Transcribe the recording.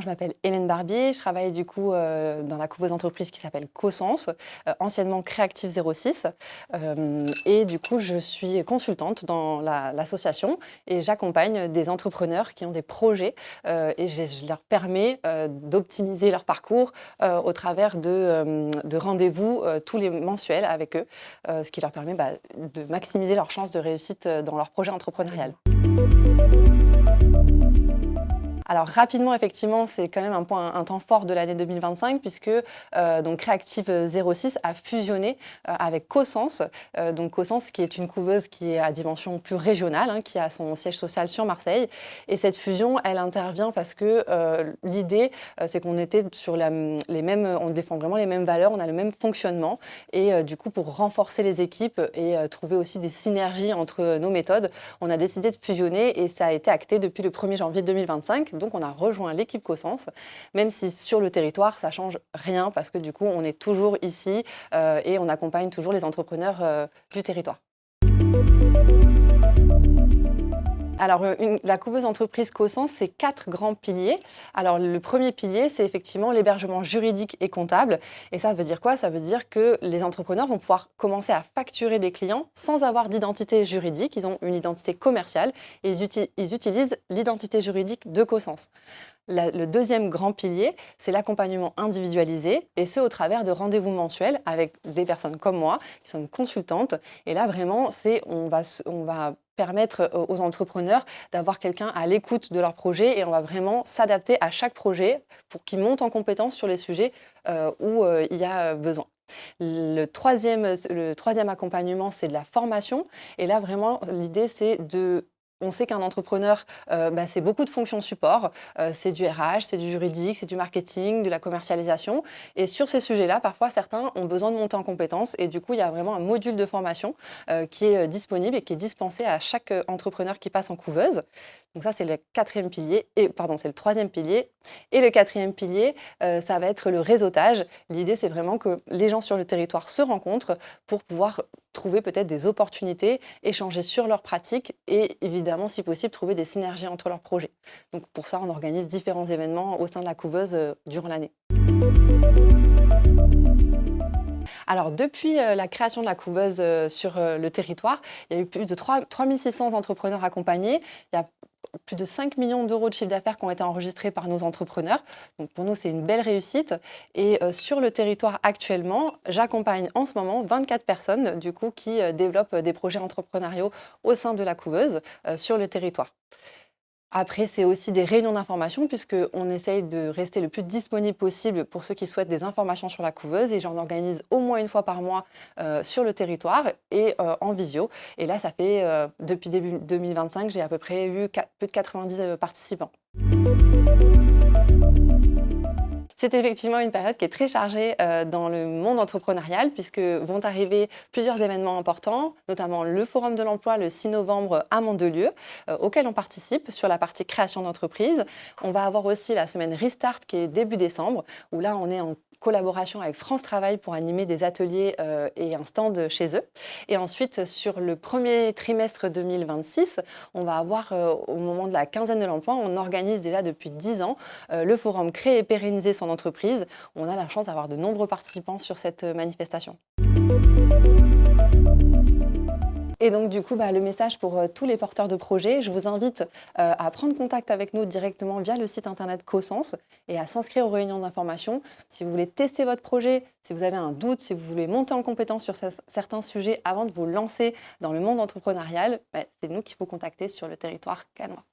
je m'appelle Hélène Barbier, je travaille du coup dans la couveuse entreprise qui s'appelle Cosens, anciennement Creactive 06. Et du coup, je suis consultante dans l'association et j'accompagne des entrepreneurs qui ont des projets et je leur permets d'optimiser leur parcours au travers de rendez-vous tous les mensuels avec eux, ce qui leur permet de maximiser leurs chances de réussite dans leur projet entrepreneurial. Alors rapidement, effectivement, c'est quand même un temps fort de l'année 2025 puisque donc Creactive 06 a fusionné avec Cosens. Donc Cosens qui est une couveuse qui est à dimension plus régionale, hein, qui a son siège social sur Marseille. Et cette fusion, elle intervient parce que l'idée, c'est qu'on était sur les mêmes, on défend vraiment les mêmes valeurs, on a le même fonctionnement. Et du coup, pour renforcer les équipes et trouver aussi des synergies entre nos méthodes, on a décidé de fusionner et ça a été acté depuis le 1er janvier 2025. Donc, on a rejoint l'équipe Cosens, même si sur le territoire, ça ne change rien parce que du coup, on est toujours ici et on accompagne toujours les entrepreneurs du territoire. Alors, la couveuse entreprise Cosens, c'est 4 grands piliers. Alors, le premier pilier, c'est effectivement l'hébergement juridique et comptable. Et ça veut dire quoi? Ça veut dire que les entrepreneurs vont pouvoir commencer à facturer des clients sans avoir d'identité juridique. Ils ont une identité commerciale et ils utilisent l'identité juridique de Cosens. Le deuxième grand pilier, c'est l'accompagnement individualisé, et ce, au travers de rendez-vous mensuels avec des personnes comme moi, qui sont consultantes. Et là, vraiment, on va permettre aux entrepreneurs d'avoir quelqu'un à l'écoute de leur projet, et on va vraiment s'adapter à chaque projet pour qu'ils montent en compétence sur les sujets où il y a besoin. Le troisième accompagnement, c'est de la formation. Et là, vraiment, l'idée, c'est de... On sait qu'un entrepreneur, c'est beaucoup de fonctions support. C'est du RH, c'est du juridique, c'est du marketing, de la commercialisation. Et sur ces sujets-là, parfois, certains ont besoin de monter en compétences. Et du coup, il y a vraiment un module de formation qui est disponible et qui est dispensé à chaque entrepreneur qui passe en couveuse. Donc ça, c'est le quatrième pilier. Et pardon, c'est le troisième pilier. Et le quatrième pilier, ça va être le réseautage. L'idée, c'est vraiment que les gens sur le territoire se rencontrent pour pouvoir trouver peut-être des opportunités, échanger sur leurs pratiques et évidemment, si possible, trouver des synergies entre leurs projets. Donc pour ça, on organise différents événements au sein de la couveuse durant l'année. Alors, depuis la création de la couveuse sur le territoire, il y a eu plus de 3 600 entrepreneurs accompagnés. Il y a plus de 5 millions d'euros de chiffre d'affaires qui ont été enregistrés par nos entrepreneurs. Donc, pour nous, c'est une belle réussite. Et sur le territoire actuellement, j'accompagne en ce moment 24 personnes du coup, qui développent des projets entrepreneuriaux au sein de la couveuse sur le territoire. Après, c'est aussi des réunions d'information puisqu'on essaye de rester le plus disponible possible pour ceux qui souhaitent des informations sur la couveuse, et j'en organise au moins une fois par mois sur le territoire et en visio. Et là, ça fait depuis début 2025, j'ai à peu près eu plus de 90 participants. C'est effectivement une période qui est très chargée dans le monde entrepreneurial puisque vont arriver plusieurs événements importants, notamment le Forum de l'emploi le 6 novembre à Mandelieu, auquel on participe sur la partie création d'entreprise. On va avoir aussi la semaine Restart qui est début décembre, où là on est en collaboration avec France Travail pour animer des ateliers et un stand chez eux. Et ensuite, sur le premier trimestre 2026, on va avoir, au moment de la quinzaine de l'emploi, on organise déjà depuis 10 ans le forum Créer et pérenniser son entreprise. On a la chance d'avoir de nombreux participants sur cette manifestation. Et donc, du coup, le message pour tous les porteurs de projets, je vous invite à prendre contact avec nous directement via le site internet Cosens et à s'inscrire aux réunions d'information. Si vous voulez tester votre projet, si vous avez un doute, si vous voulez monter en compétence sur certains sujets avant de vous lancer dans le monde entrepreneurial, c'est nous qu'il faut contacter sur le territoire cannois.